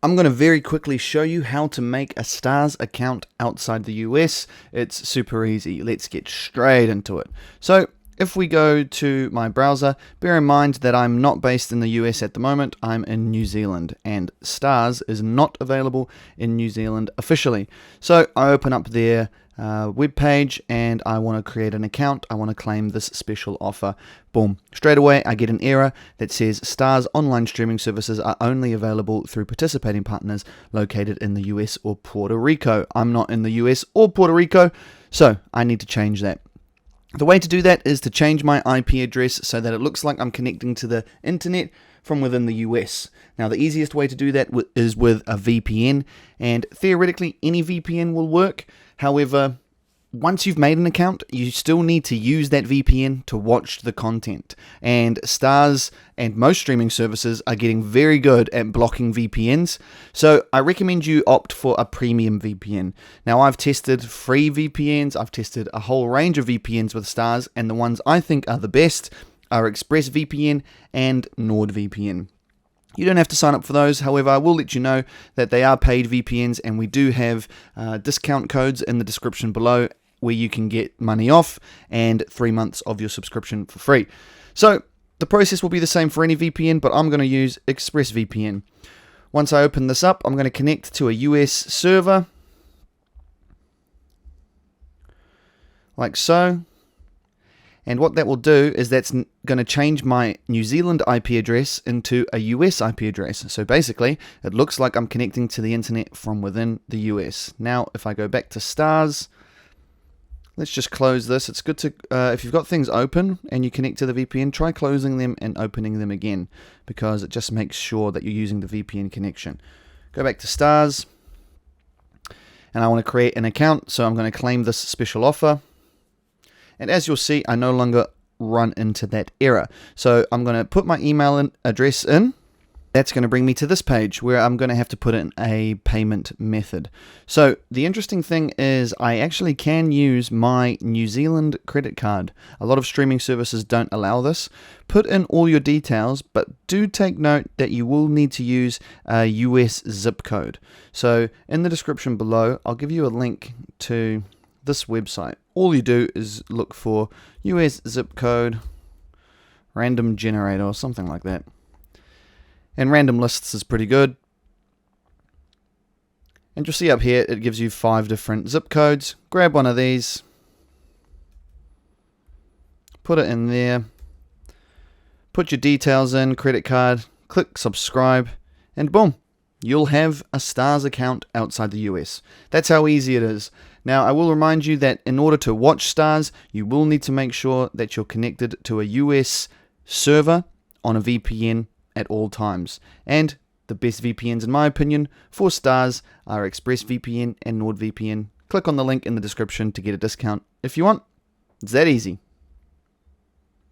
I'm going to very quickly show you how to make a STARZ account outside the US. It's super easy. Let's get straight into it. So if we go to my browser, bear in mind that I'm not based in the US at the moment. I'm in New Zealand, and STARZ is not available in New Zealand officially. So I open up their web page and I want to create an account. I want to claim this special offer. Boom. Straight away I get an error that says STARZ online streaming services are only available through participating partners located in the US or Puerto Rico. I'm not in the US or Puerto Rico, so I need to change that. The way to do that is to change my IP address so that it looks like I'm connecting to the internet from within the US. Now, the easiest way to do that is with a VPN, and theoretically any VPN will work. However, once you've made an account, you still need to use that VPN to watch the content. And STARZ and most streaming services are getting very good at blocking VPNs. So I recommend you opt for a premium VPN. Now, I've tested free VPNs. I've tested a whole range of VPNs with STARZ, and the ones I think are the best are ExpressVPN and NordVPN. You don't have to sign up for those. However, I will let you know that they are paid VPNs, and we do have discount codes in the description below where you can get money off and 3 months of your subscription for free. So the process will be the same for any VPN, but I'm going to use ExpressVPN. Once I open this up, I'm going to connect to a US server, like so. And what that will do is that's going to change my New Zealand IP address into a US IP address. So basically, it looks like I'm connecting to the internet from within the US. Now, if I go back to STARZ, let's just close this. It's good to, if you've got things open and you connect to the VPN, try closing them and opening them again, because it just makes sure that you're using the VPN connection. Go back to STARZ, and I want to create an account, so I'm going to claim this special offer. And as you'll see, I no longer run into that error. So I'm going to put my email address in. That's going to bring me to this page where I'm going to have to put in a payment method. So the interesting thing is I actually can use my New Zealand credit card. A lot of streaming services don't allow this. Put in all your details, but do take note that you will need to use a US zip code. So in the description below, I'll give you a link to this website. All you do is look for US zip code random generator or something like that. And random lists is pretty good. And you'll see up here it gives you 5 different zip codes. Grab one of these, put it in there, put your details in, credit card, click subscribe, and boom, you'll have a STARZ account outside the US. That's how easy it is. Now, I will remind you that in order to watch STARZ, you will need to make sure that you're connected to a US server on a VPN at all times. And the best VPNs, in my opinion, for STARZ are ExpressVPN and NordVPN. Click on the link in the description to get a discount if you want. It's that easy.